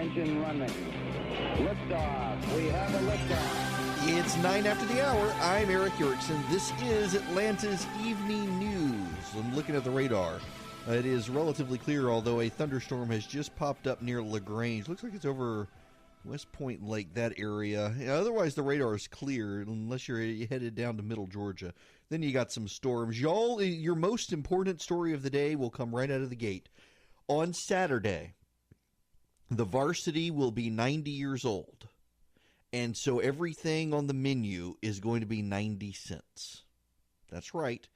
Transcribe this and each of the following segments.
engine running. Liftoff. We have a liftoff. It's 9 after the hour. I'm Eric Erickson. This is Atlanta's Evening News. I'm looking at the radar. It is relatively clear, although a thunderstorm has just popped up near LaGrange. Looks like it's over West Point Lake, that area. Otherwise, the radar is clear, unless you're headed down to middle Georgia. Then you got some storms. Y'all, your most important story of the day will come right out of the gate. On Saturday, the varsity will be 90 years old. And so everything on the menu is going to be 90 cents. That's right.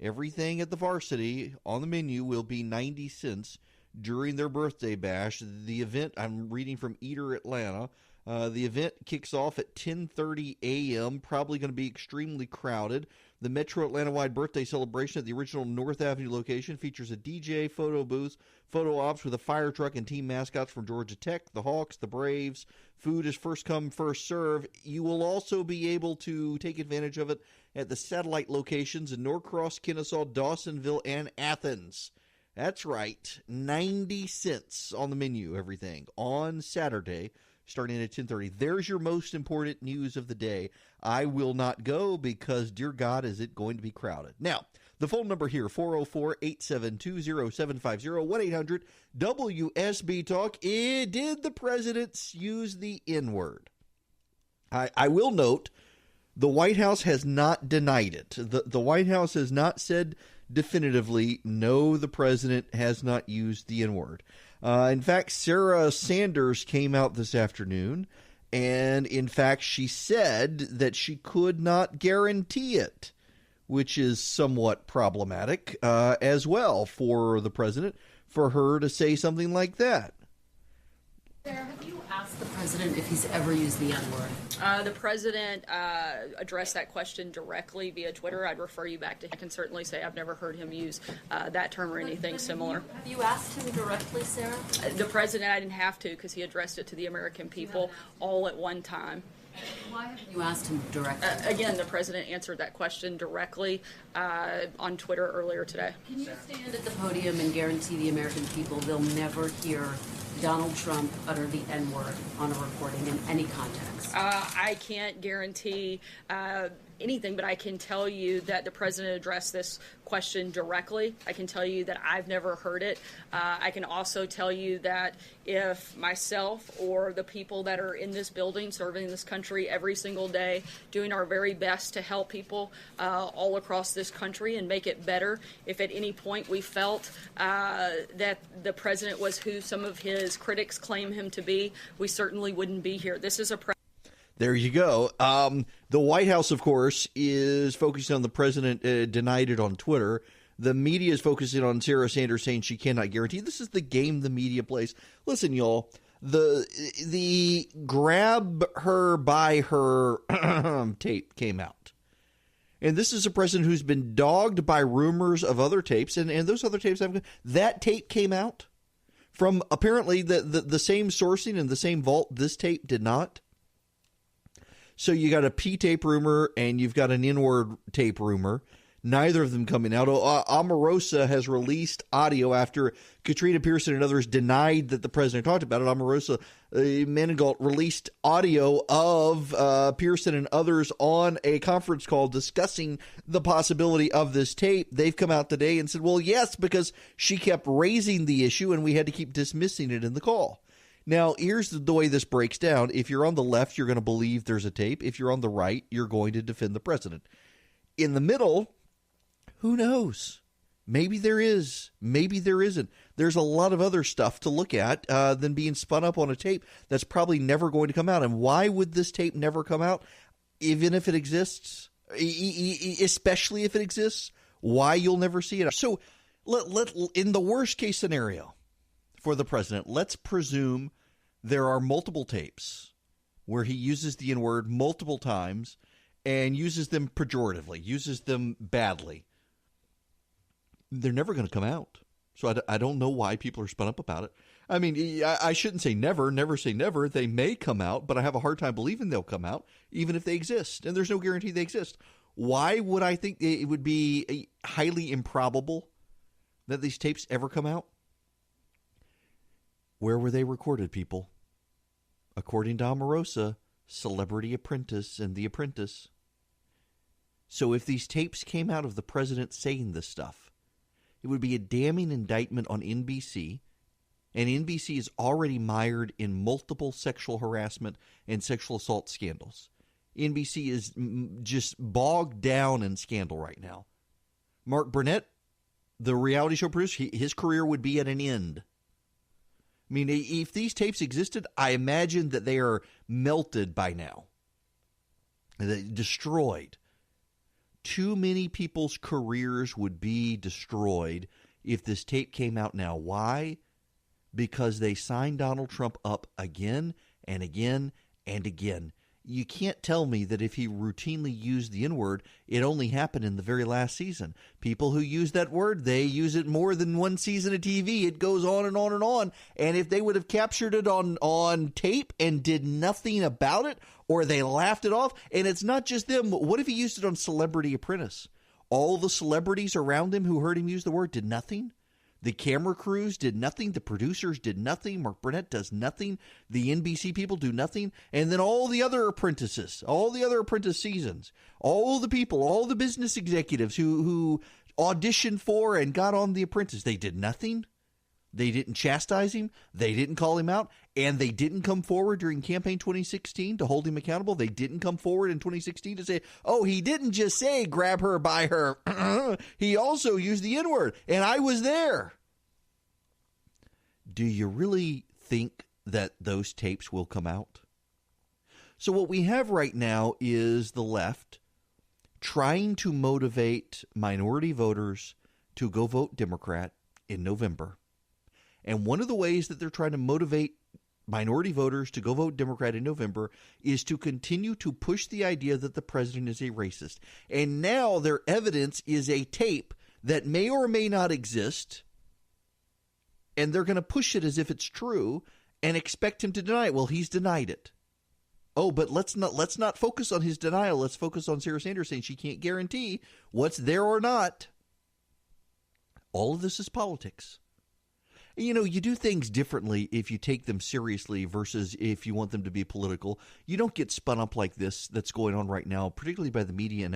Everything at the varsity on the menu will be 90 cents during their birthday bash. The event, I'm reading from Eater Atlanta, the event kicks off at 10:30 a.m., probably going to be extremely crowded. The Metro Atlanta-wide birthday celebration at the original North Avenue location features a DJ, photo booth, photo ops with a fire truck and team mascots from Georgia Tech, the Hawks, the Braves. Food is first come, first serve. You will also be able to take advantage of it at the satellite locations in Norcross, Kennesaw, Dawsonville, and Athens. That's right, 90 cents on the menu, everything, on Saturday, starting at 10:30. There's your most important news of the day. I will not go because, dear God, is it going to be crowded. Now, the phone number here, 404-872-0750, 1-800-WSB-TALK. Did the president use the N-word? I will note, the White House has not denied it. The White House has not said definitively, no, the president has not used the N-word. In fact, Sarah Sanders came out this afternoon, and in fact, she said that she could not guarantee it, which is somewhat problematic as well for the president, for her to say something like that. Sarah, have you asked the president if he's ever used the N-word? The president addressed that question directly via Twitter. I'd refer you back to him. I can certainly say I've never heard him use that term or anything similar. Have you asked him directly, Sarah? The president, I didn't have to because he addressed it to the American people all at one time. Why haven't you asked him directly? Again, the president answered that question directly on Twitter earlier today. Can you stand at the podium and guarantee the American people they'll never hear Donald Trump utter the N-word on a recording in any context? I can't guarantee anything, but I can tell you that the president addressed this question directly. I can tell you that I've never heard it. I can also tell you that if myself or the people that are in this building serving this country every single day, doing our very best to help people all across this country and make it better, if at any point we felt that the president was who some of his critics claim him to be, we certainly wouldn't be here. This is a There you go. The White House, of course, is focusing on the president denied it on Twitter. The media is focusing on Sarah Sanders saying she cannot guarantee. This is the game the media plays. Listen, y'all, the grab her by her tape came out. And this is a president who's been dogged by rumors of other tapes. And those other tapes, that tape came out from apparently the same sourcing and the same vault. This tape did not. So you got a P-tape rumor and you've got an N-word tape rumor. Neither of them coming out. Omarosa has released audio after Katrina Pearson and others denied that the president talked about it. Omarosa Manigault released audio of Pearson and others on a conference call discussing the possibility of this tape. They've come out today and said, well, yes, because she kept raising the issue and we had to keep dismissing it in the call. Now, here's the way this breaks down. If you're on the left, you're going to believe there's a tape. If you're on the right, you're going to defend the president. In the middle, who knows? Maybe there is. Maybe there isn't. There's a lot of other stuff to look at than being spun up on a tape that's probably never going to come out. And why would this tape never come out, even if it exists? Especially if it exists, why you'll never see it. So in the worst case scenario for the president, let's presume there are multiple tapes where he uses the N-word multiple times and uses them pejoratively, uses them badly. They're never going to come out. So I don't know why people are spun up about it. I mean, I shouldn't say never say never. They may come out, but I have a hard time believing they'll come out, even if they exist. And there's no guarantee they exist. Why would I think it would be highly improbable that these tapes ever come out? Where were they recorded, people? according to Omarosa, Celebrity Apprentice and The Apprentice. So if these tapes came out of the president saying this stuff, it would be a damning indictment on NBC, and NBC is already mired in multiple sexual harassment and sexual assault scandals. NBC is just bogged down in scandal right now. Mark Burnett, the reality show producer, his career would be at an end. I mean, if these tapes existed, I imagine that they are melted by now, destroyed. Too many people's careers would be destroyed if this tape came out now. Why? Because they signed Donald Trump up again and again and again. You can't tell me that if he routinely used the N-word, it only happened in the very last season. People who use that word, they use it more than one season of TV. It goes on and on and on. And if they would have captured it on tape and did nothing about it, or they laughed it off, and it's not just them. What if he used it on Celebrity Apprentice? All the celebrities around him who heard him use the word did nothing? The camera crews did nothing. The producers did nothing. Mark Burnett does nothing. The NBC people do nothing. And then all the other apprentices, all the other apprentice seasons, all the people, all the business executives who auditioned for and got on The Apprentice, they did nothing. They didn't chastise him. They didn't call him out. And they didn't come forward during campaign 2016 to hold him accountable. They didn't come forward in 2016 to say, oh, he didn't just say grab her by her. He also used the N-word. And I was there. Do you really think that those tapes will come out? So what we have right now is the left trying to motivate minority voters to go vote Democrat in November. And one of the ways that they're trying to motivate minority voters to go vote Democrat in November is to continue to push the idea that the president is a racist. And now their evidence is a tape that may or may not exist, and they're going to push it as if it's true and expect him to deny it. Well, he's denied it. Oh, but let's not focus on his denial. Let's focus on Sarah Sanders saying she can't guarantee what's there or not. All of this is politics. You know, you do things differently if you take them seriously versus if you want them to be political. You don't get spun up like this that's going on right now, particularly by the media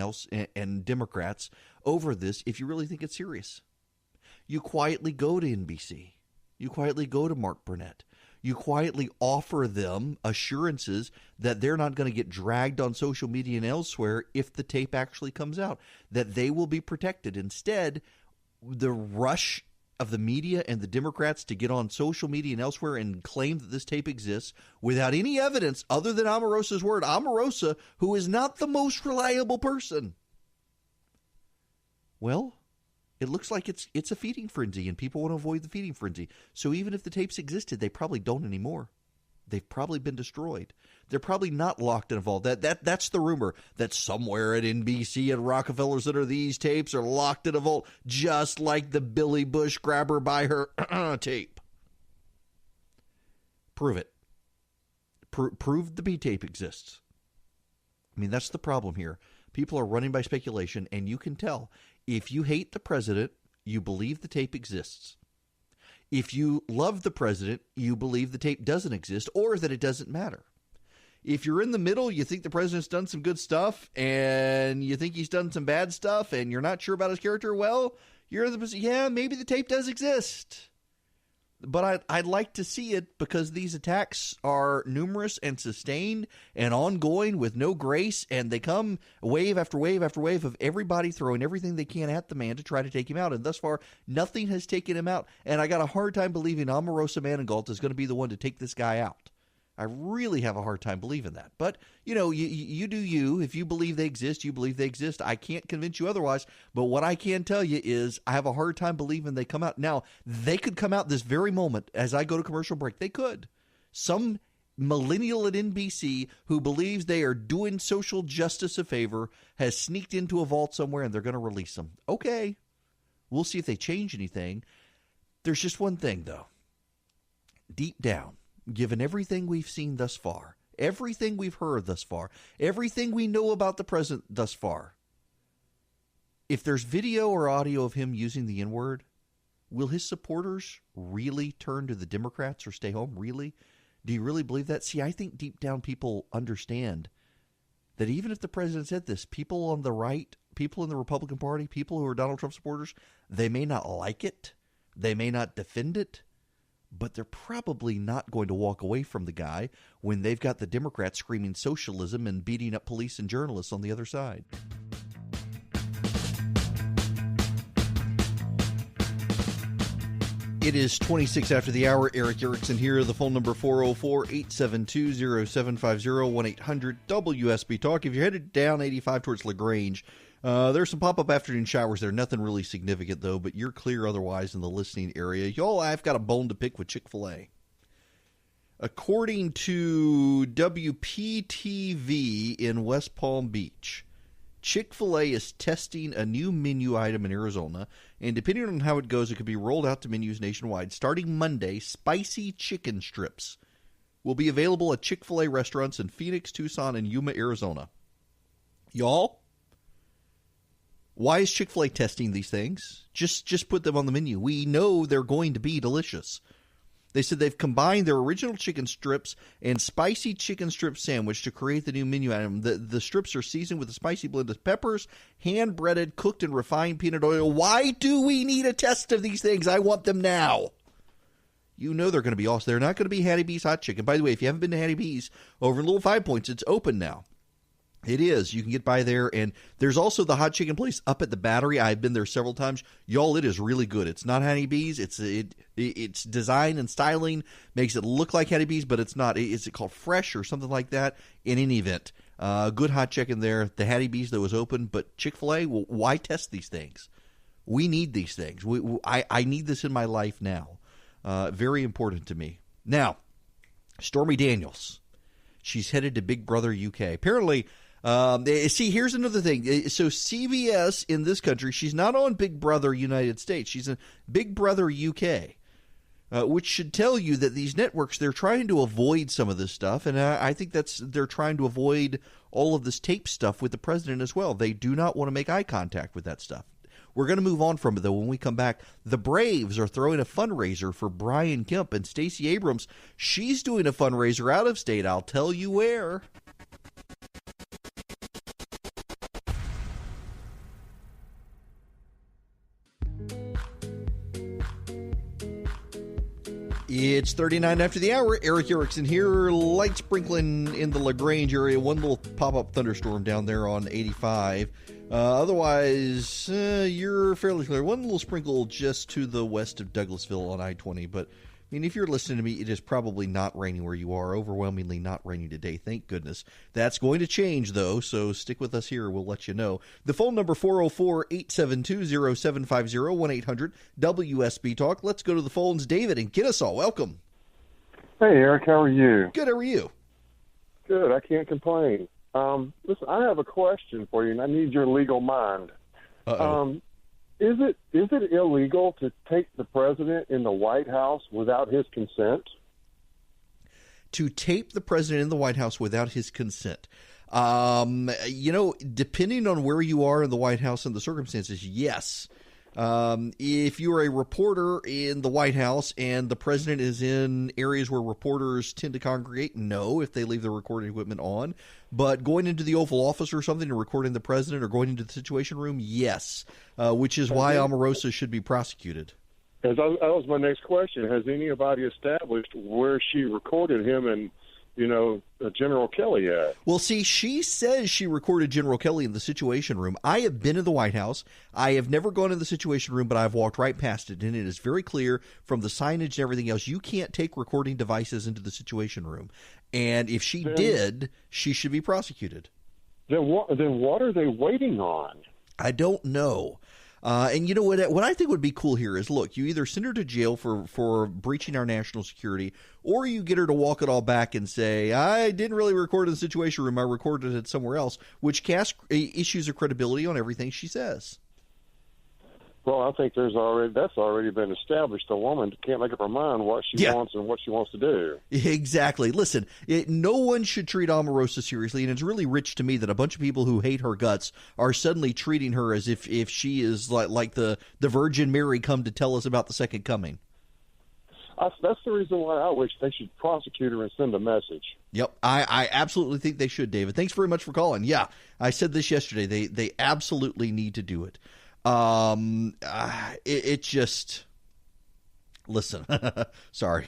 and Democrats over this, if you really think it's serious. You quietly go to NBC. You quietly go to Mark Burnett. You quietly offer them assurances that they're not going to get dragged on social media and elsewhere if the tape actually comes out, that they will be protected. Instead, the rush of the media and the Democrats to get on social media and elsewhere and claim that this tape exists without any evidence other than Omarosa's word. Omarosa, who is not the most reliable person. Well, it looks like it's a feeding frenzy, and people want to avoid the feeding frenzy. So even if the tapes existed, they probably don't anymore. They've probably been destroyed. They're probably not locked in a vault. That's the rumor, that somewhere at NBC and Rockefeller Center, these tapes are locked in a vault, just like the Billy Bush grab her by her tape. Prove it. Prove the B tape exists. I mean, that's the problem here. People are running by speculation, and you can tell. If you hate the president, you believe the tape exists. If you love the president, you believe the tape doesn't exist or that it doesn't matter. If you're in the middle, you think the president's done some good stuff and you think he's done some bad stuff and you're not sure about his character, well, you're yeah, maybe the tape does exist. But I'd like to see it because these attacks are numerous and sustained and ongoing with no grace, and they come wave after wave after wave of everybody throwing everything they can at the man to try to take him out. And thus far, nothing has taken him out. And I got a hard time believing Omarosa Manigault is going to be the one to take this guy out. I really have a hard time believing that. But, you know, you do you. If you believe they exist, you believe they exist. I can't convince you otherwise. But what I can tell you is I have a hard time believing they come out. Now, they could come out this very moment as I go to commercial break. They could. Some millennial at NBC who believes they are doing social justice a favor has sneaked into a vault somewhere and they're going to release them. Okay. We'll see if they change anything. There's just one thing, though. Deep down, given everything we've seen thus far, everything we've heard thus far, everything we know about the president thus far, if there's video or audio of him using the N-word, will his supporters really turn to the Democrats or stay home? Really? Do you really believe that? See, I think deep down people understand that even if the president said this, people on the right, people in the Republican Party, people who are Donald Trump supporters, they may not like it, they may not defend it, but they're probably not going to walk away from the guy when they've got the Democrats screaming socialism and beating up police and journalists on the other side. It is 26 after the hour. Eric Erickson here. The phone number 404-872-0750, 1-800-WSB Talk. If you're headed down 85 towards LaGrange, there's some pop-up afternoon showers there. Nothing really significant, though, but you're clear otherwise in the listening area. Y'all, I've got a bone to pick with Chick-fil-A. According to WPTV in West Palm Beach, Chick-fil-A is testing a new menu item in Arizona, and depending on how it goes, it could be rolled out to menus nationwide. Starting Monday, spicy chicken strips will be available at Chick-fil-A restaurants in Phoenix, Tucson, and Yuma, Arizona. Y'all, why is Chick-fil-A testing these things? Just put them on the menu. We know they're going to be delicious. They said they've combined their original chicken strips and spicy chicken strip sandwich to create the new menu item. The strips are seasoned with a spicy blend of peppers, hand-breaded, cooked in refined peanut oil. Why do we need a test of these things? I want them now. You know they're going to be awesome. They're not going to be Hattie B's Hot Chicken. By the way, if you haven't been to Hattie B's over in Little Five Points, it's open now. It is. You can get by there. And there's also the hot chicken place up at the Battery. I've been there several times. Y'all, it is really good. It's not Hattie B's. It's design and styling makes it look like Hattie B's, but it's not. Is it called Fresh or something like that? In any event, good hot chicken there. The Hattie B's, though, is open. But Chick-fil-A, well, why test these things? We need these things. I need this in my life now. Very important to me. Now, Stormy Daniels. She's headed to Big Brother UK. Apparently... see, here's another thing. So CBS in this country, she's not on Big Brother United States. She's in Big Brother UK, which should tell you that these networks, they're trying to avoid some of this stuff. And I think they're trying to avoid all of this tape stuff with the president as well. They do not want to make eye contact with that stuff. We're going to move on from it, though, when we come back. The Braves are throwing a fundraiser for Brian Kemp, and Stacey Abrams, she's doing a fundraiser out of state. I'll tell you where. It's 39 after the hour. Eric Erickson here. Light sprinkling in the LaGrange area. One little pop-up thunderstorm down there on 85. Otherwise, you're fairly clear. One little sprinkle just to the west of Douglasville on I-20. But, I mean, if you're listening to me, it is probably not raining where you are. Overwhelmingly not raining today. Thank goodness. That's going to change, though, so stick with us here. We'll let you know. The phone number 404-872-0750, 1-800-WSB Talk. Let's go to the phones. David in Kennesaw, welcome. Hey, Eric, how are you? Good, how are you? Good, I can't complain. Listen, I have a question for you, and I need your legal mind. Uh-oh. Is it illegal to take the president in the White House without his consent? To tape the president in the White House without his consent. Depending on where you are in the White House and the circumstances, yes. If you're a reporter in the White House and the president is in areas where reporters tend to congregate, no, if they leave the recording equipment on. But going into the Oval Office or something and recording the president or going into the Situation Room, yes, which is why Omarosa should be prosecuted. That was my next question. Has anybody established where she recorded him and, General Kelly at? Well, see, she says she recorded General Kelly in the Situation Room. I have been in the White House. I have never gone in the Situation Room, but I've walked right past it, and it is very clear from the signage and everything else, you can't take recording devices into the Situation Room. And if she did, she should be prosecuted. Then what are they waiting on? I don't know. And you know what I think would be cool here is, look, you either send her to jail for breaching our national security, or you get her to walk it all back and say, I didn't really record in the Situation Room, I recorded it somewhere else, which casts issues of credibility on everything she says. Well, I think that's already been established. A woman can't make up her mind what she wants and what she wants to do. Exactly. Listen, no one should treat Omarosa seriously, and it's really rich to me that a bunch of people who hate her guts are suddenly treating her as if she is like the Virgin Mary come to tell us about the second coming. That's the reason why I wish they should prosecute her and send a message. Yep, I absolutely think they should, David. Thanks very much for calling. Yeah, I said this yesterday. They absolutely need to do it. It just listen. Sorry,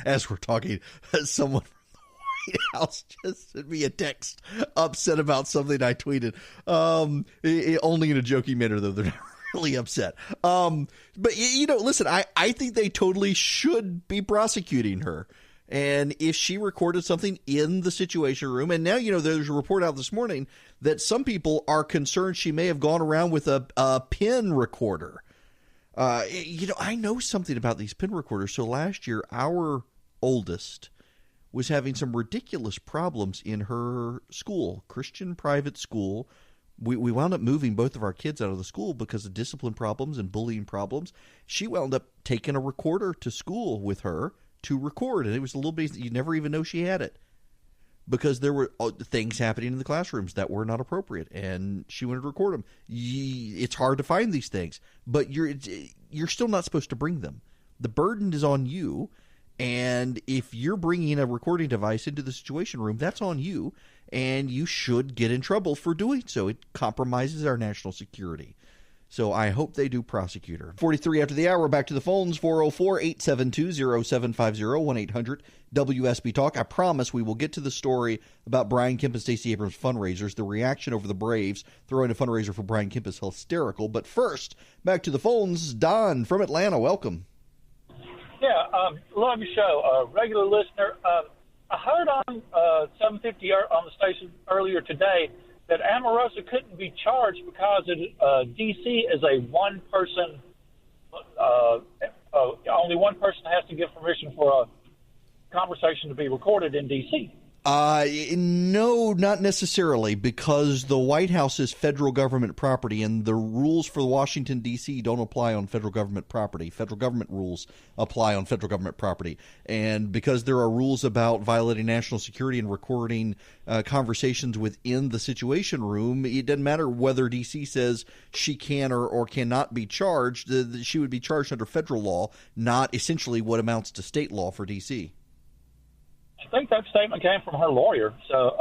as we're talking, someone from the White House just sent me a text upset about something I tweeted. Only in a joking manner, though. They're not really upset. But listen, I think they totally should be prosecuting her. And if she recorded something in the Situation Room, and now, there's a report out this morning that some people are concerned she may have gone around with a PIN recorder. I know something about these PIN recorders. So last year, our oldest was having some ridiculous problems in her school, Christian private school. We wound up moving both of our kids out of the school because of discipline problems and bullying problems. She wound up taking a recorder to school with her to record, and it was a little bit, you never even know she had it because there were things happening in the classrooms that were not appropriate, and she wanted to record them. It's hard to find these things, but you're still not supposed to bring them. The burden is on you, and if you're bringing a recording device into the Situation Room, that's on you, and you should get in trouble for doing so. It compromises our national security. So I hope they do prosecute her. 43 after the hour, back to the phones, 404-872-0750, 1-800-WSB-TALK. I promise we will get to the story about Brian Kemp and Stacey Abrams' fundraisers. The reaction over the Braves throwing a fundraiser for Brian Kemp is hysterical. But first, back to the phones. Don from Atlanta, welcome. Yeah, love your show. Regular listener. I heard on 750 on the station earlier today that Omarosa couldn't be charged because D.C. is a one-person, only one person has to give permission for a conversation to be recorded in D.C. No, not necessarily, because the White House is federal government property, and the rules for Washington, D.C. don't apply on federal government property. Federal government rules apply on federal government property. And because there are rules about violating national security and recording conversations within the Situation Room, it doesn't matter whether D.C. says she can or cannot be charged. She would be charged under federal law, not essentially what amounts to state law for D.C. I think that statement came from her lawyer, so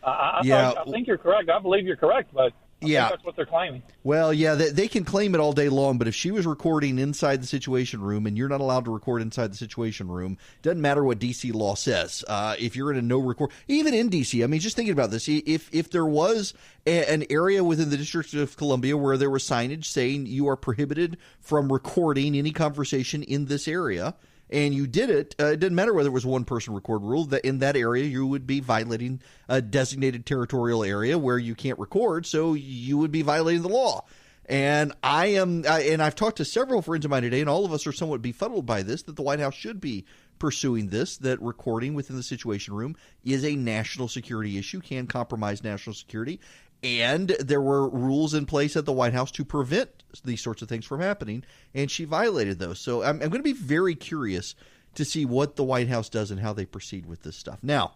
I think you're correct. I believe you're correct, but I think that's what they're claiming. Well, yeah, they can claim it all day long, but if she was recording inside the Situation Room and you're not allowed to record inside the Situation Room, doesn't matter what D.C. law says. If you're in a no record, even in D.C., I mean, just thinking about this, if there was an area within the District of Columbia where there was signage saying you are prohibited from recording any conversation in this area, and you did it, it didn't matter whether it was a one-person record rule, that in that area you would be violating a designated territorial area where you can't record, so you would be violating the law. And I've talked to several friends of mine today, and all of us are somewhat befuddled by this, that the White House should be pursuing this, that recording within the Situation Room is a national security issue, can compromise national security, and there were rules in place at the White House to prevent these sorts of things from happening, and she violated those. So I'm going to be very curious to see what the White House does and how they proceed with this stuff. Now,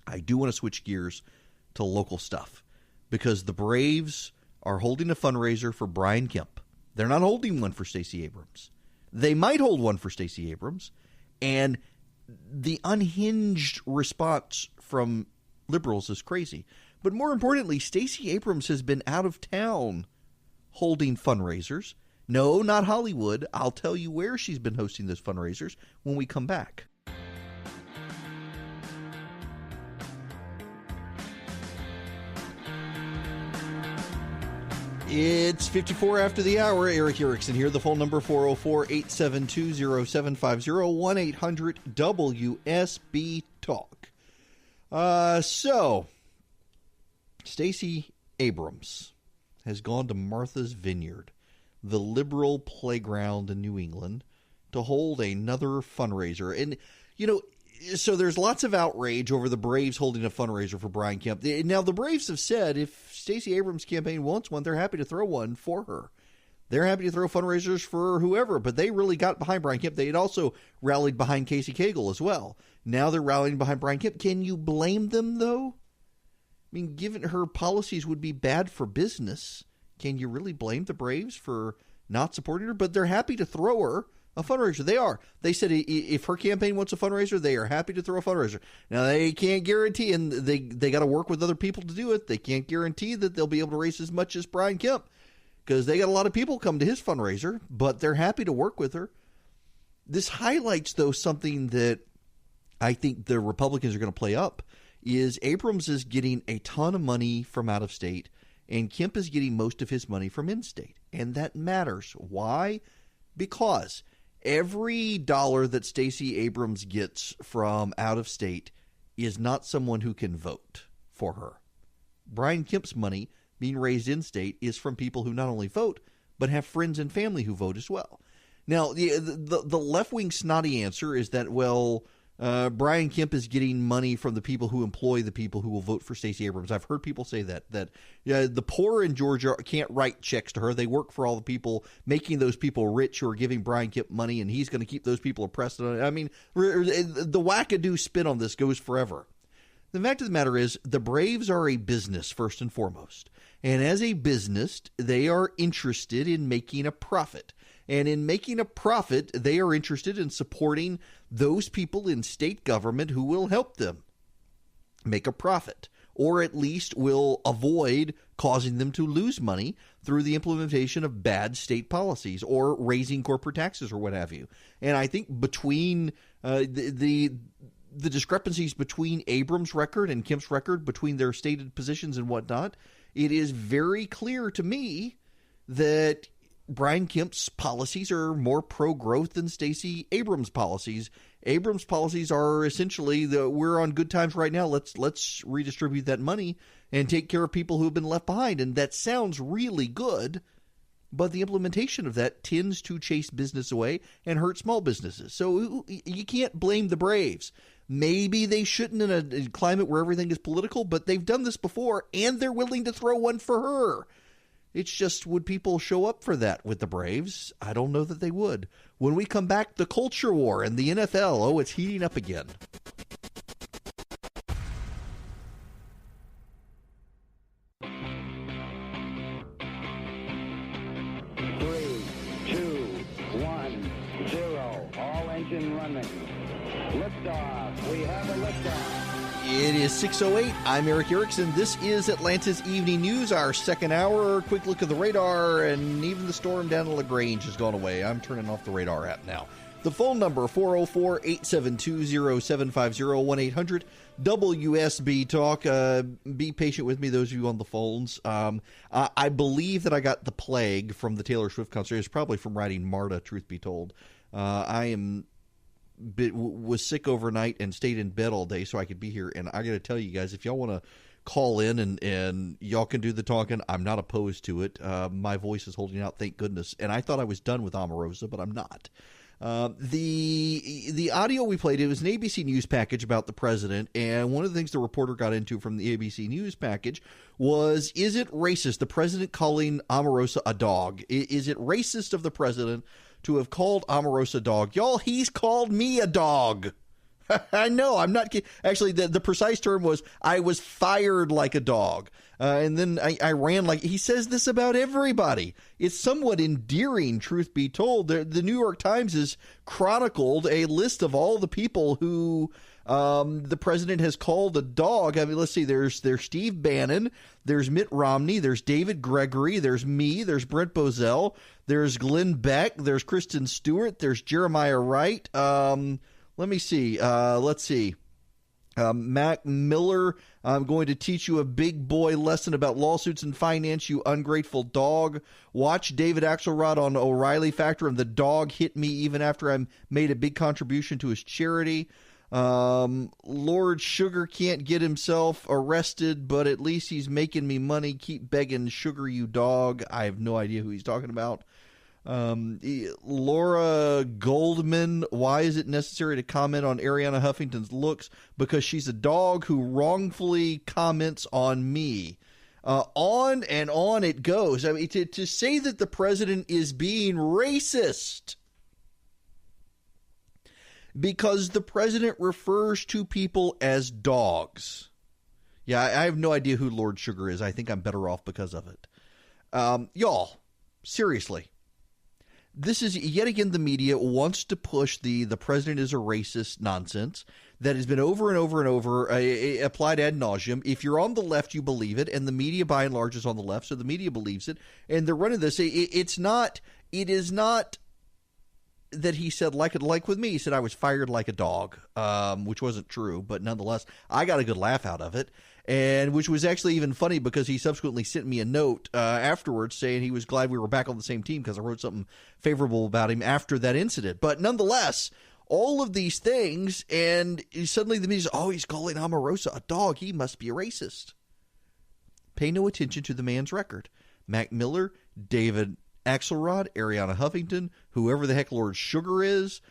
I do want to switch gears to local stuff because the Braves are holding a fundraiser for Brian Kemp. They're not holding one for Stacey Abrams. They might hold one for Stacey Abrams, and the unhinged response from liberals is crazy. But more importantly, Stacey Abrams has been out of town holding fundraisers. No, not Hollywood. I'll tell you where she's been hosting those fundraisers when we come back. It's 54 after the hour. Eric Erickson here. The phone number 404-872-0750, 1-800-WSB-TALK. So Stacey Abrams has gone to Martha's Vineyard, the liberal playground in New England, to hold another fundraiser. And, so there's lots of outrage over the Braves holding a fundraiser for Brian Kemp. Now, the Braves have said if Stacey Abrams' campaign wants one, they're happy to throw one for her. They're happy to throw fundraisers for whoever, but they really got behind Brian Kemp. They had also rallied behind Casey Cagle as well. Now they're rallying behind Brian Kemp. Can you blame them, though? I mean, given her policies would be bad for business, can you really blame the Braves for not supporting her? But they're happy to throw her A fundraiser. They are. They said if her campaign wants a fundraiser, they are happy to throw a fundraiser. Now, they can't guarantee, and they got to work with other people to do it. They can't guarantee that they'll be able to raise as much as Brian Kemp, because they got a lot of people come to his fundraiser, but they're happy to work with her. This highlights, though, something that I think the Republicans are going to play up, is Abrams is getting a ton of money from out of state, and Kemp is getting most of his money from in-state. And that matters. Why? Because every dollar that Stacey Abrams gets from out of state is not someone who can vote for her. Brian Kemp's money being raised in state is from people who not only vote, but have friends and family who vote as well. Now, the left-wing snotty answer is that, well, Brian Kemp is getting money from the people who employ the people who will vote for Stacey Abrams. I've heard people say that the poor in Georgia can't write checks to her. They work for all the people making those people rich who are giving Brian Kemp money, and he's going to keep those people oppressed. I mean, the wackadoo spin on this goes forever. The fact of the matter is, the Braves are a business first and foremost. And as a business, they are interested in making a profit. And in making a profit, they are interested in supporting those people in state government who will help them make a profit, or at least will avoid causing them to lose money through the implementation of bad state policies or raising corporate taxes or what have you. And I think between the discrepancies between Abrams' record and Kemp's record, between their stated positions and whatnot, it is very clear to me that Brian Kemp's policies are more pro-growth than Stacey Abrams' policies. Abrams' policies are essentially we're on good times right now. Let's redistribute that money and take care of people who have been left behind. And that sounds really good, but the implementation of that tends to chase business away and hurt small businesses. So you can't blame the Braves. Maybe they shouldn't in a climate where everything is political, but they've done this before, and they're willing to throw one for her. It's just, would people show up for that with the Braves? I don't know that they would. When we come back, the culture war and the NFL. Oh, it's heating up again. Three, two, one, zero. All engine running. Liftoff. We have a liftoff. It is 6:08. I'm Eric Erickson. This is Atlanta's Evening News, our second hour. Quick look at the radar, and even the storm down in LaGrange has gone away. I'm turning off the radar app now. The phone number, 404-872-0750, 1-800-WSB Talk. Be patient with me, those of you on the phones. I believe that I got the plague from the Taylor Swift concert. It's probably from riding MARTA, truth be told. I was sick overnight and stayed in bed all day so I could be here. And I got to tell you guys, if y'all want to call in and y'all can do the talking, I'm not opposed to it. My voice is holding out, thank goodness. And I thought I was done with Omarosa, but I'm not. The audio we played, it was an ABC News package about the president. And one of the things the reporter got into from the ABC News package was, is it racist, the president calling Omarosa a dog? Is it racist of the president to have called Omarosa a dog? Y'all, he's called me a dog. I know, I'm not kidding. Actually, the precise term was, I was fired like a dog. And then I ran like, he says this about everybody. It's somewhat endearing, truth be told. The New York Times has chronicled a list of all the people who the president has called a dog. I mean, let's see, there's Steve Bannon, there's Mitt Romney, there's David Gregory, there's me, there's Brent Bozell, there's Glenn Beck, there's Kristen Stewart, there's Jeremiah Wright. Let me see. Let's see. Mac Miller, I'm going to teach you a big boy lesson about lawsuits and finance, you ungrateful dog. Watch David Axelrod on O'Reilly Factor, and the dog hit me even after I made a big contribution to his charity. Lord Sugar can't get himself arrested, but at least he's making me money. Keep begging, Sugar, you dog. I have no idea who he's talking about. Laura Goldman, why is it necessary to comment on Ariana Huffington's looks? Because she's a dog who wrongfully comments on me. On and on it goes. I mean, to say that the president is being racist because the president refers to people as dogs. Yeah, I have no idea who Lord Sugar is. I think I'm better off because of it. Y'all, seriously. this is yet again the media wants to push the president is a racist nonsense that has been over and over and over applied ad nauseum. If you're on the left, you believe it, and the media by and large is on the left, so the media believes it, and they're running this. It is not that he said, like with me, he said I was fired like a dog, which wasn't true, but nonetheless, I got a good laugh out of it, and which was actually even funny because he subsequently sent me a note afterwards saying he was glad we were back on the same team because I wrote something favorable about him after that incident. But nonetheless, all of these things, and suddenly the media says, oh, he's calling Omarosa a dog. He must be a racist. Pay no attention to the man's record. Mac Miller, David Axelrod, Ariana Huffington, whoever the heck Lord Sugar is,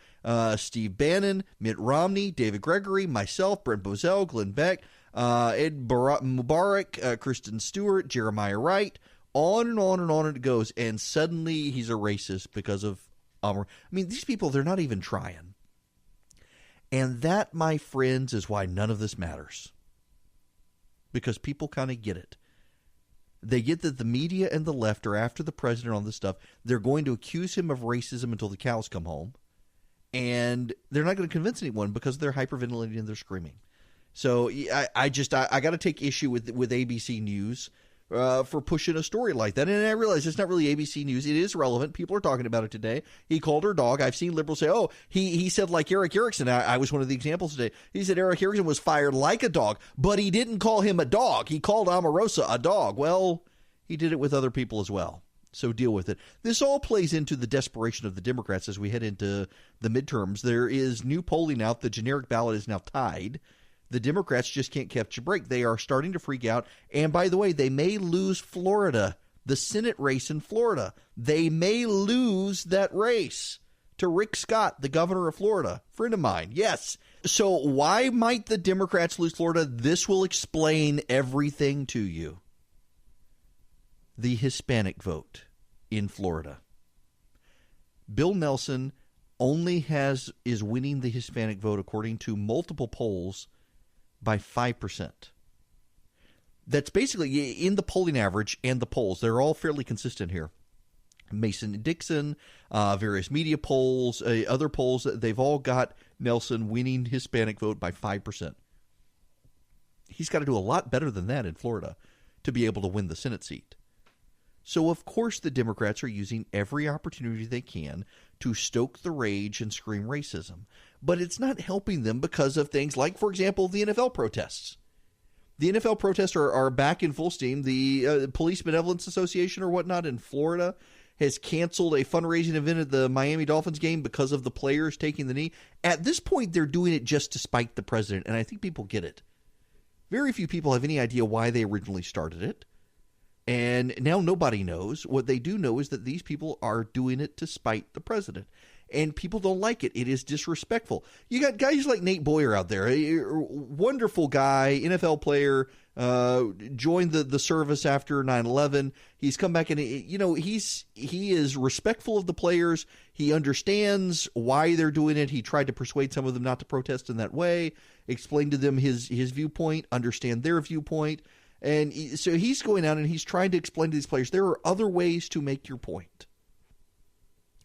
Steve Bannon, Mitt Romney, David Gregory, myself, Brent Bozell, Glenn Beck, Ed Mubarak, Kristen Stewart, Jeremiah Wright, on and on and on it goes. And suddenly he's a racist because of I mean, these people, they're not even trying. And that, my friends, is why none of this matters. Because people kind of get it. They get that the media and the left are after the president on this stuff. They're going to accuse him of racism until the cows come home. And they're not going to convince anyone because they're hyperventilating and they're screaming. So I got to take issue with ABC News for pushing a story like that. And I realize it's not really ABC News. It is relevant. People are talking about it today. He called her dog. I've seen liberals say, oh, he said like Eric Erickson. I was one of the examples today. He said Eric Erickson was fired like a dog, but he didn't call him a dog. He called Omarosa a dog. Well, he did it with other people as well. So deal with it. This all plays into the desperation of the Democrats as we head into the midterms. There is new polling out. The generic ballot is now tied. The Democrats just can't catch a break. They are starting to freak out. And by the way, they may lose Florida, the Senate race in Florida. They may lose that race to Rick Scott, the governor of Florida, friend of mine. Yes. So why might the Democrats lose Florida? This will explain everything to you. The Hispanic vote in Florida. Bill Nelson only is winning the Hispanic vote according to multiple polls by 5%. That's basically in the polling average and the polls. They're all fairly consistent here. Mason-Dixon, various media polls, other polls, they've all got Nelson winning Hispanic vote by 5%. He's got to do a lot better than that in Florida to be able to win the Senate seat. So, of course, the Democrats are using every opportunity they can to stoke the rage and scream racism. But it's not helping them because of things like, for example, the NFL protests. The NFL protests are back in full steam. The Police Benevolence Association or whatnot in Florida has canceled a fundraising event at the Miami Dolphins game because of the players taking the knee. At this point, they're doing it just to spite the president, and I think people get it. Very few people have any idea why they originally started it. And now nobody knows. What they do know is that these people are doing it to spite the president. And people don't like it. It is disrespectful. You got guys like Nate Boyer out there, a wonderful guy, NFL player, joined the service after 9/11. He's come back and, he is respectful of the players. He understands why they're doing it. He tried to persuade some of them not to protest in that way, explain to them his viewpoint, understand their viewpoint. And so he's going out and he's trying to explain to these players there are other ways to make your point.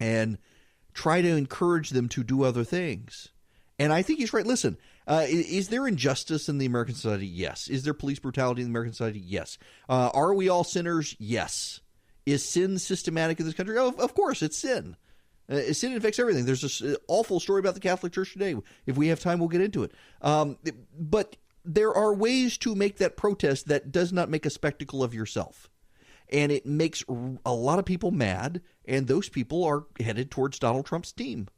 And try to encourage them to do other things. And I think he's right. Listen, is there injustice in the American society? Yes. Is there police brutality in the American society? Yes. Are we all sinners? Yes. Is sin systematic in this country? Oh, of course, it's sin. Sin infects everything. There's this awful story about the Catholic Church today. If we have time, we'll get into it. But there are ways to make that protest that does not make a spectacle of yourself. And it makes a lot of people mad, and those people are headed towards Donald Trump's team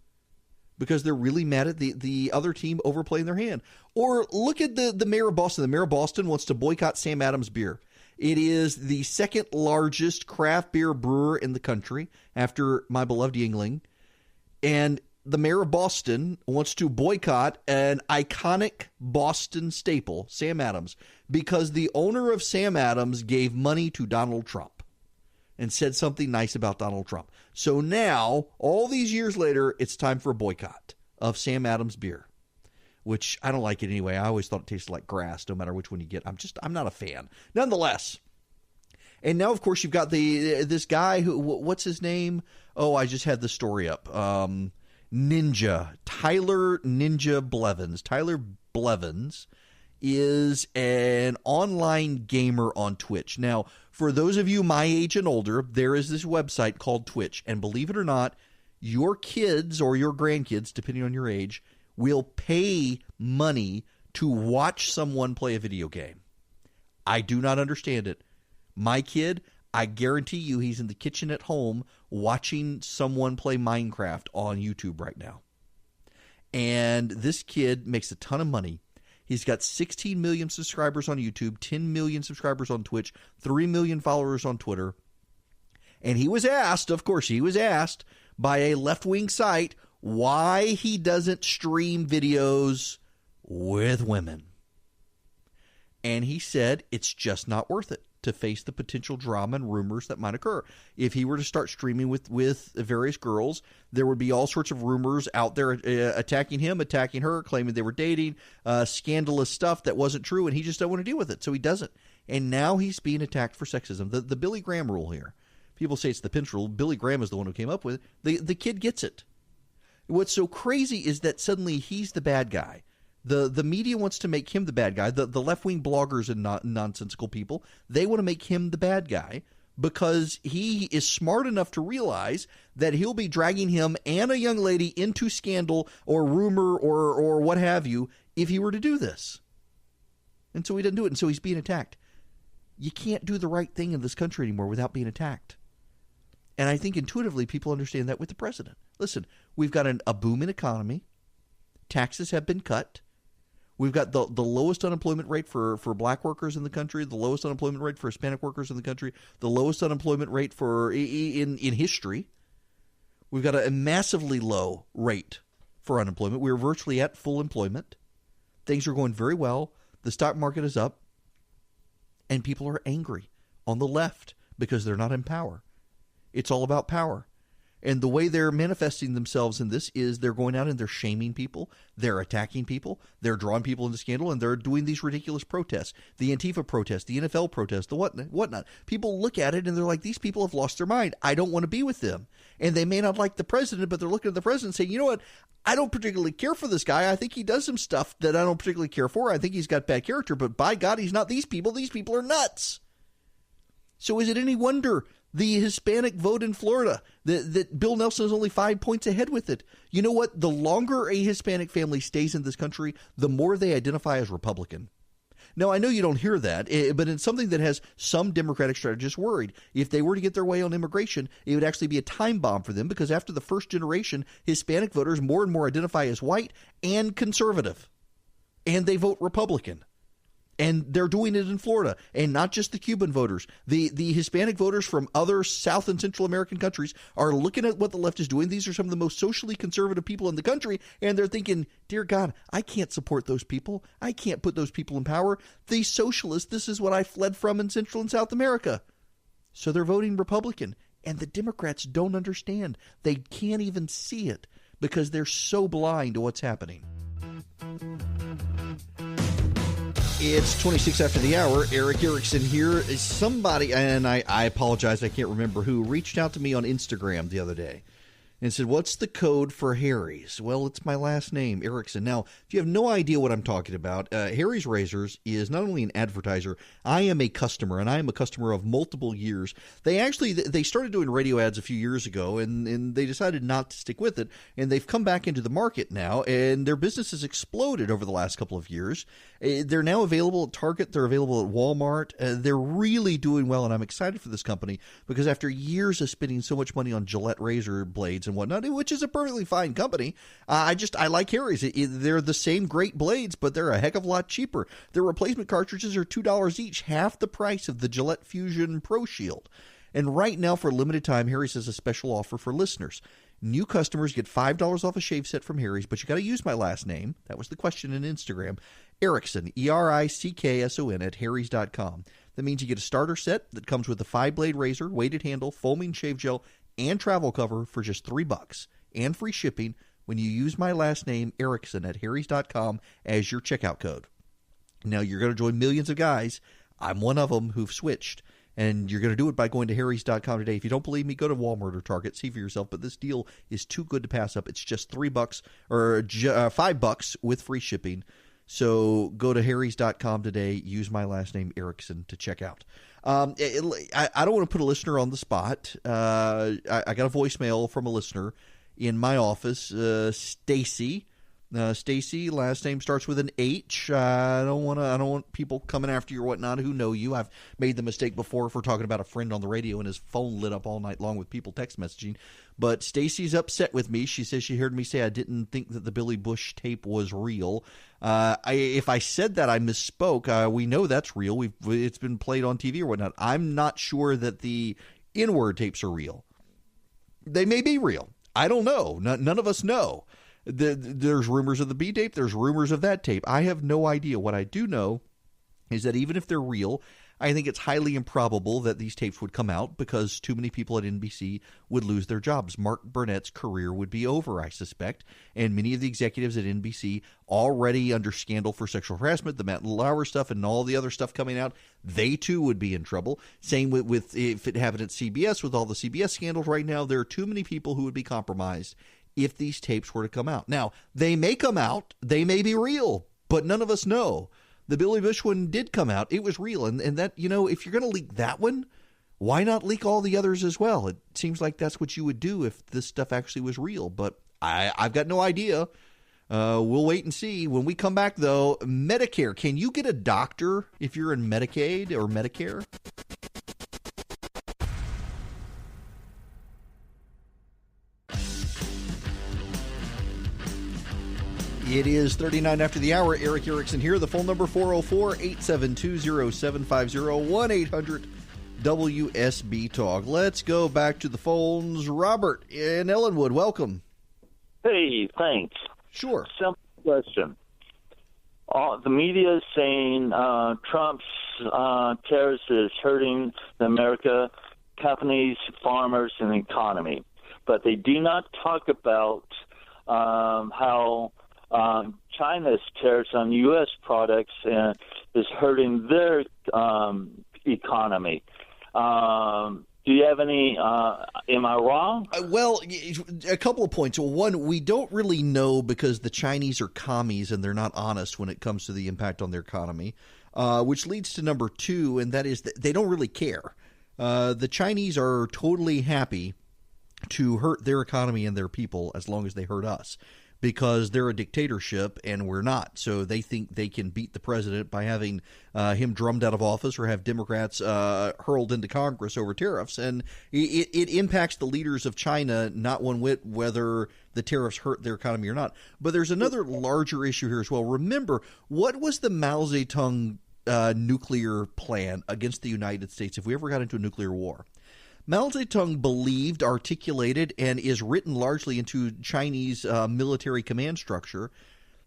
because they're really mad at the other team overplaying their hand. Or look at the mayor of Boston. The mayor of Boston wants to boycott Sam Adams beer. It is the second largest craft beer brewer in the country after my beloved Yuengling. And the mayor of Boston wants to boycott an iconic Boston staple, Sam Adams, because the owner of Sam Adams gave money to Donald Trump and said something nice about Donald Trump. So now, all these years later, it's time for a boycott of Sam Adams beer, which I don't like it anyway. I always thought it tasted like grass, no matter which one you get. I'm not a fan. Nonetheless, And now, of course, you've got this guy who, what's his name? Oh, I just had the story up. Tyler Ninja Blevins. Tyler Blevins is an online gamer on Twitch. Now, for those of you my age and older, there is this website called Twitch. And believe it or not, your kids or your grandkids, depending on your age, will pay money to watch someone play a video game. I do not understand it. My kid, I guarantee you he's in the kitchen at home watching someone play Minecraft on YouTube right now. And this kid makes a ton of money. He's got 16 million subscribers on YouTube, 10 million subscribers on Twitch, 3 million followers on Twitter. And he was asked, of course, by a left-wing site why he doesn't stream videos with women. And he said it's just not worth it to face the potential drama and rumors that might occur. If he were to start streaming with various girls, there would be all sorts of rumors out there attacking him, attacking her, claiming they were dating, scandalous stuff that wasn't true, and he just don't want to deal with it, so he doesn't. And now he's being attacked for sexism. The Billy Graham rule here. People say it's the Pence rule. Billy Graham is the one who came up with it. The kid gets it. What's so crazy is that suddenly he's the bad guy. The media wants to make him the bad guy. The left-wing bloggers and nonsensical people, they want to make him the bad guy because he is smart enough to realize that he'll be dragging him and a young lady into scandal or rumor or what have you if he were to do this. And so he doesn't do it, and so he's being attacked. You can't do the right thing in this country anymore without being attacked. And I think intuitively people understand that with the president. Listen, we've got a booming economy. Taxes have been cut. We've got the lowest unemployment rate for black workers in the country, the lowest unemployment rate for Hispanic workers in the country, the lowest unemployment rate in history. We've got a massively low rate for unemployment. We're virtually at full employment. Things are going very well. The stock market is up. And people are angry on the left because they're not in power. It's all about power. And the way they're manifesting themselves in this is they're going out and they're shaming people. They're attacking people. They're drawing people into scandal, and they're doing these ridiculous protests. The Antifa protest, the NFL protest, the whatnot. People look at it and they're like, these people have lost their mind. I don't want to be with them. And they may not like the president, but they're looking at the president and saying, you know what? I don't particularly care for this guy. I think he does some stuff that I don't particularly care for. I think he's got bad character, but by God, he's not these people. These people are nuts. So is it any wonder the Hispanic vote in Florida, that Bill Nelson is only 5 points ahead with it? You know what? The longer a Hispanic family stays in this country, the more they identify as Republican. Now, I know you don't hear that, but it's something that has some Democratic strategists worried. If they were to get their way on immigration, it would actually be a time bomb for them because after the first generation, Hispanic voters more and more identify as white and conservative, and they vote Republican. And they're doing it in Florida, and not just the Cuban voters. The Hispanic voters from other South and Central American countries are looking at what the left is doing. These are some of the most socially conservative people in the country, and they're thinking, dear God, I can't support those people. I can't put those people in power. These socialists, this is what I fled from in Central and South America. So they're voting Republican, and the Democrats don't understand. They can't even see it because they're so blind to what's happening. It's 26 after the hour. Eric Erickson here. Somebody, and I apologize, I can't remember who, reached out to me on Instagram the other day and said, what's the code for Harry's? Well, it's my last name, Erickson. Now, if you have no idea what I'm talking about, Harry's Razors is not only an advertiser, I am a customer, and I am a customer of multiple years. They started doing radio ads a few years ago, and they decided not to stick with it, and they've come back into the market now, and their business has exploded over the last couple of years. They're now available at Target. They're available at Walmart. They're really doing well, and I'm excited for this company because after years of spending so much money on Gillette razor blades and whatnot, which is a perfectly fine company, I like Harry's. They're the same great blades, but they're a heck of a lot cheaper. Their replacement cartridges are $2 each, half the price of the Gillette Fusion Pro Shield. And right now, for a limited time, Harry's has a special offer for listeners. New customers get $5 off a shave set from Harry's, but you got to use my last name. That was the question in Instagram. Erickson, Erickson at harrys.com. That means you get a starter set that comes with a 5-blade razor, weighted handle, foaming shave gel, and travel cover for just $3 and free shipping when you use my last name, Erickson, at harrys.com as your checkout code. Now, you're going to join millions of guys. I'm one of them who've switched. And you're going to do it by going to harrys.com today. If you don't believe me, go to Walmart or Target, see for yourself. But this deal is too good to pass up. It's just $3 or $5 with free shipping. So go to harrys.com today. Use my last name, Erickson, to check out. I don't want to put a listener on the spot. I got a voicemail from a listener in my office, Stacy. Stacy, last name starts with an H. I don't want people coming after you or whatnot who know you. I've made the mistake before if we're talking about a friend on the radio and his phone lit up all night long with people text messaging. But Stacy's upset with me. She says she heard me say I didn't think that the Billy Bush tape was real. If I said that, I misspoke. We know that's real. It's been played on TV or whatnot. I'm not sure that the N-word tapes are real. They may be real. I don't know. None of us know. There's rumors of the B tape. There's rumors of that tape. I have no idea. What I do know is that even if they're real, I think it's highly improbable that these tapes would come out because too many people at NBC would lose their jobs. Mark Burnett's career would be over, I suspect, and many of the executives at NBC already under scandal for sexual harassment, the Matt Lauer stuff and all the other stuff coming out, they too would be in trouble. Same with if it happened at CBS with all the CBS scandals right now, there are too many people who would be compromised if these tapes were to come out. Now, they may come out, they may be real, but none of us know. The Billy Bush one did come out. It was real. And that, if you're going to leak that one, why not leak all the others as well? It seems like that's what you would do if this stuff actually was real. But I've got no idea. We'll wait and see. When we come back, though, Medicare. Can you get a doctor if you're in Medicaid or Medicare? It is 39 after the hour. Eric Erickson here. The phone number 404-872-0750, 1-800-WSB Talk. Let's go back to the phones. Robert in Ellenwood, welcome. Hey, thanks. Sure. Simple question. The media is saying Trump's tariffs is hurting America, companies, farmers, and the economy. But they do not talk about how China's tariffs on U.S. products is hurting their economy. Do you have any, am I wrong? Well, a couple of points. Well, one, we don't really know because the Chinese are commies and they're not honest when it comes to the impact on their economy, which leads to number two, and that is that they don't really care. The Chinese are totally happy to hurt their economy and their people as long as they hurt us, because they're a dictatorship and we're not. So they think they can beat the president by having him drummed out of office or have Democrats hurled into Congress over tariffs. And it impacts the leaders of China not one whit whether the tariffs hurt their economy or not. But there's another larger issue here as well. Remember, what was the Mao Zedong nuclear plan against the United States if we ever got into a nuclear war? Mao Zedong believed, articulated, and is written largely into Chinese military command structure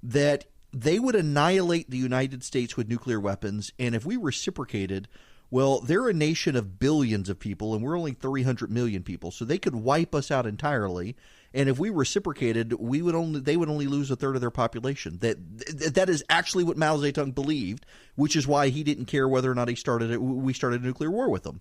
that they would annihilate the United States with nuclear weapons, and if we reciprocated, well, they're a nation of billions of people, and we're only 300 million people, so they could wipe us out entirely. And if we reciprocated, they would only lose a third of their population. That is actually what Mao Zedong believed, which is why he didn't care whether or not we started a nuclear war with them.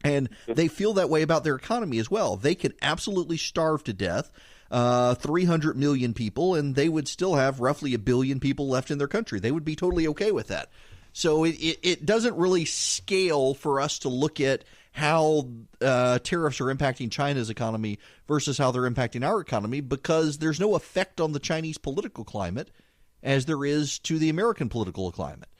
And they feel that way about their economy as well. They could absolutely starve to death 300 million people, and they would still have roughly 1 billion people left in their country. They would be totally okay with that. So it doesn't really scale for us to look at how tariffs are impacting China's economy versus how they're impacting our economy, because there's no effect on the Chinese political climate as there is to the American political climate.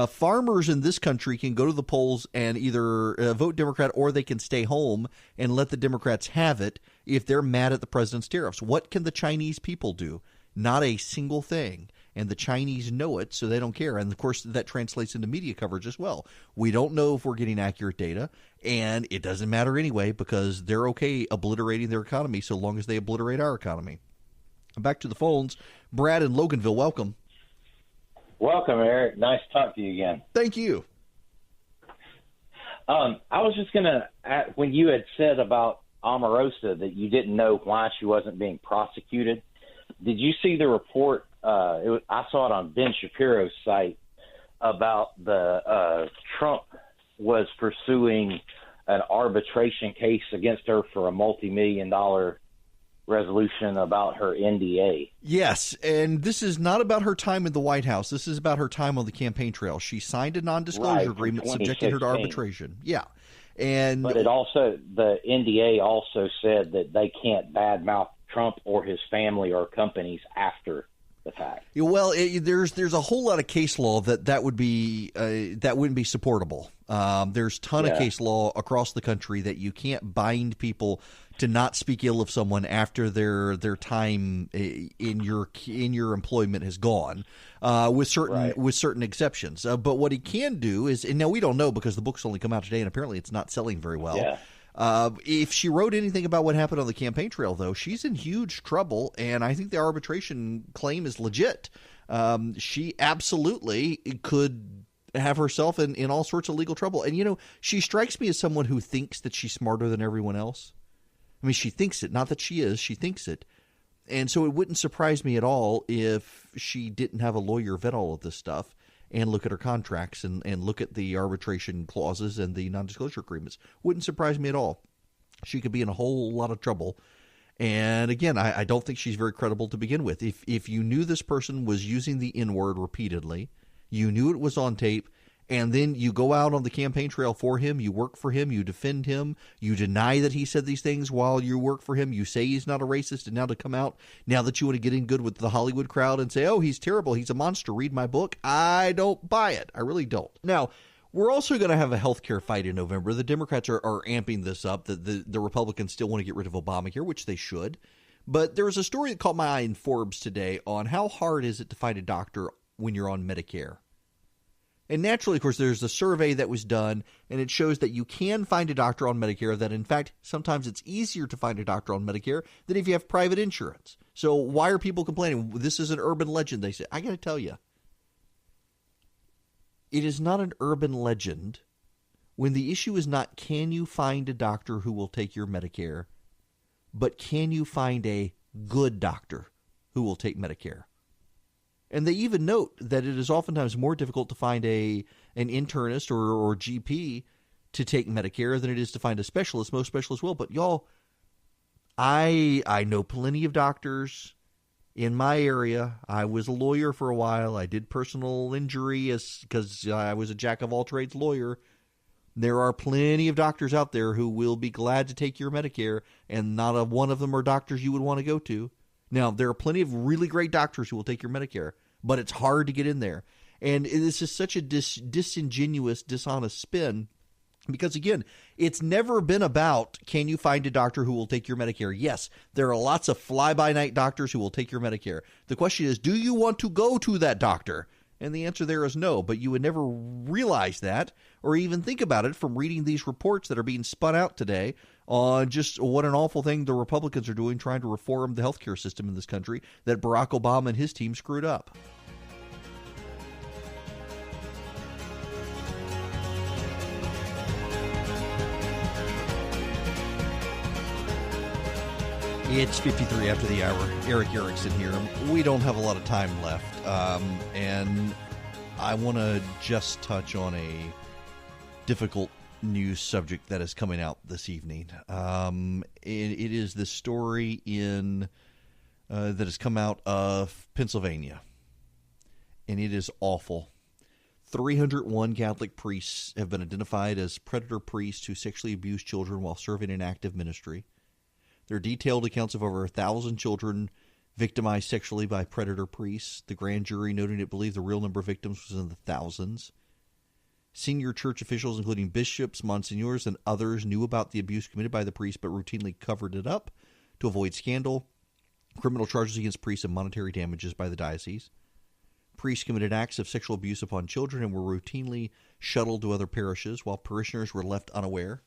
Farmers in this country can go to the polls and either vote Democrat or they can stay home and let the Democrats have it if they're mad at the president's tariffs. What can the Chinese people do? Not a single thing. And the Chinese know it, so they don't care. And, of course, that translates into media coverage as well. We don't know if we're getting accurate data, and it doesn't matter anyway because they're okay obliterating their economy so long as they obliterate our economy. Back to the phones. Brad in Loganville, welcome. Welcome, Eric. Nice to talk to you again. Thank you. I was just going to, when you had said about Omarosa that you didn't know why she wasn't being prosecuted, did you see the report? I saw it on Ben Shapiro's site about the Trump was pursuing an arbitration case against her for a multi-million-dollar resolution about her NDA. Yes, and this is not about her time in the White House. This is about her time on the campaign trail. She signed a non-disclosure agreement subjecting her to arbitration. Yeah. But the NDA also said that they can't badmouth Trump or his family or companies after the fact. Well, there's a whole lot of case law that wouldn't be supportable. There's a ton of case law across the country that you can't bind people to not speak ill of someone after their time in your employment has gone, with certain exceptions. But what he can do is, and now we don't know because the book's only come out today, and apparently it's not selling very well. Yeah. If she wrote anything about what happened on the campaign trail, though, she's in huge trouble, and I think the arbitration claim is legit. She absolutely could have herself in all sorts of legal trouble. And, she strikes me as someone who thinks that she's smarter than everyone else. I mean, she thinks it. Not that she is. She thinks it. And so it wouldn't surprise me at all if she didn't have a lawyer vet all of this stuff and look at her contracts and look at the arbitration clauses and the non-disclosure agreements. Wouldn't surprise me at all. She could be in a whole lot of trouble. And again, I don't think she's very credible to begin with. If you knew this person was using the N-word repeatedly, you knew it was on tape, and then you go out on the campaign trail for him, you work for him, you defend him, you deny that he said these things while you work for him, you say he's not a racist, and now to come out, now that you want to get in good with the Hollywood crowd and say, oh, he's terrible, he's a monster, read my book, I don't buy it. I really don't. Now, we're also going to have a healthcare fight in November. The Democrats are amping this up, that the Republicans still want to get rid of Obamacare, which they should. But there was a story that caught my eye in Forbes today on how hard is it to find a doctor when you're on Medicare. And naturally, of course, there's a survey that was done, and it shows that you can find a doctor on Medicare, that in fact, sometimes it's easier to find a doctor on Medicare than if you have private insurance. So why are people complaining? This is an urban legend, they say. I got to tell you, it is not an urban legend when the issue is not can you find a doctor who will take your Medicare, but can you find a good doctor who will take Medicare? And they even note that it is oftentimes more difficult to find an internist or GP to take Medicare than it is to find a specialist. Most specialists will. But y'all, I know plenty of doctors in my area. I was a lawyer for a while. I did personal injury because I was a jack-of-all-trades lawyer. There are plenty of doctors out there who will be glad to take your Medicare, and not a one of them are doctors you would want to go to. Now, there are plenty of really great doctors who will take your Medicare, but it's hard to get in there. And this is such a disingenuous, dishonest spin because, again, it's never been about can you find a doctor who will take your Medicare. Yes, there are lots of fly-by-night doctors who will take your Medicare. The question is, do you want to go to that doctor? And the answer there is no, but you would never realize that or even think about it from reading these reports that are being spun out today on just what an awful thing the Republicans are doing trying to reform the healthcare system in this country that Barack Obama and his team screwed up. It's 53 after the hour. Eric Erickson here. We don't have a lot of time left, and I want to just touch on a difficult news subject that is coming out this evening. It is the story that has come out of Pennsylvania, and it is awful. 301 Catholic priests have been identified as predator priests who sexually abuse children while serving in active ministry. There are detailed accounts of over 1,000 children victimized sexually by predator priests, the grand jury noting it believed the real number of victims was in the thousands. Senior church officials, including bishops, monsignors, and others, knew about the abuse committed by the priests but routinely covered it up to avoid scandal. Criminal charges against priests and monetary damages by the diocese. Priests committed acts of sexual abuse upon children and were routinely shuttled to other parishes while parishioners were left unaware.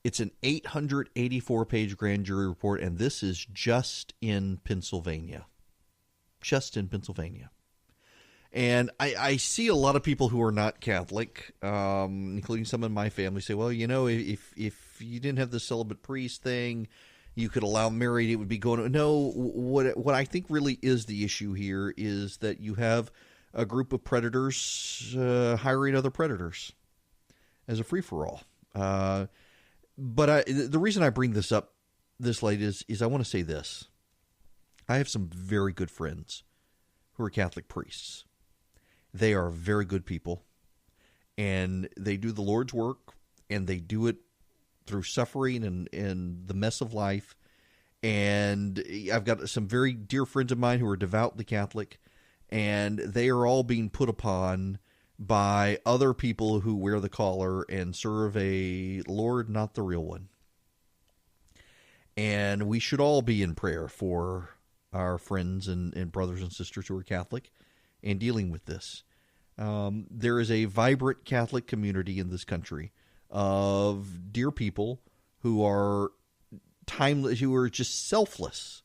It's an 884-page grand jury report, and this is just in Pennsylvania. Just in Pennsylvania. And I see a lot of people who are not Catholic, including some in my family, say, well, if you didn't have the celibate priest thing, you could allow married, it would be going. No, what I think really is the issue here is that you have a group of predators hiring other predators. as a free-for-all. But the reason I bring this up this late is I want to say this. I have some very good friends who are Catholic priests. They are very good people, and they do the Lord's work, and they do it through suffering and the mess of life. And I've got some very dear friends of mine who are devoutly Catholic, and they are all being put upon by other people who wear the collar and serve a Lord not the real one. And we should all be in prayer for our friends and brothers and sisters who are Catholic and dealing with this. There is a vibrant Catholic community in this country of dear people who are timeless, who are just selfless,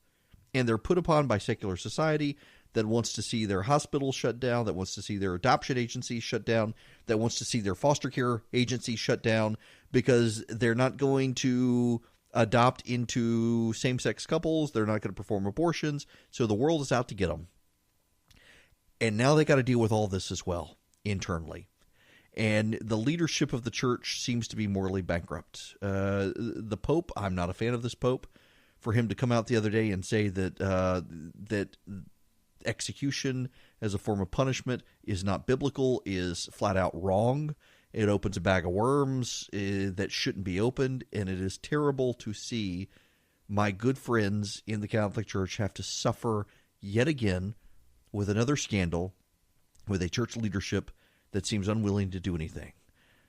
and they're put upon by secular society that wants to see their hospitals shut down, that wants to see their adoption agencies shut down, that wants to see their foster care agencies shut down because they're not going to adopt into same-sex couples, they're not going to perform abortions, so the world is out to get them. And now they got to deal with all this as well, internally. And the leadership of the church seems to be morally bankrupt. The Pope, I'm not a fan of this Pope, for him to come out the other day and say that that execution as a form of punishment is not biblical, is flat out wrong. It opens a bag of worms that shouldn't be opened, and it is terrible to see my good friends in the Catholic Church have to suffer yet again with another scandal with a church leadership that seems unwilling to do anything.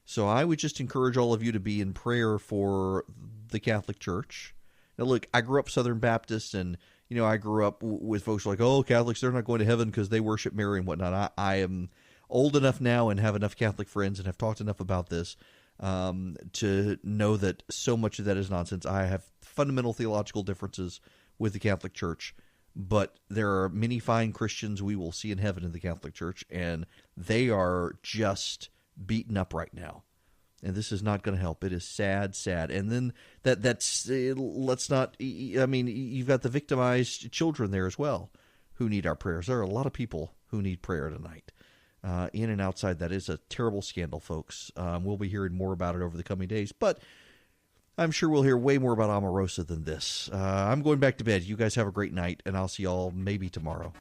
So I would just encourage all of you to be in prayer for the Catholic Church. Now, look, I grew up Southern Baptist, and I grew up with folks like, oh, Catholics, they're not going to heaven because they worship Mary and whatnot. I am old enough now and have enough Catholic friends and have talked enough about this to know that so much of that is nonsense. I have fundamental theological differences with the Catholic Church, but there are many fine Christians we will see in heaven in the Catholic Church, and they are just beaten up right now. And this is not going to help. It is sad, sad. And then let's not, I mean, you've got the victimized children there as well who need our prayers. There are a lot of people who need prayer tonight. In and outside, that is a terrible scandal, folks. We'll be hearing more about it over the coming days, but I'm sure we'll hear way more about Omarosa than this. I'm going back to bed. You guys have a great night, and I'll see y'all maybe tomorrow.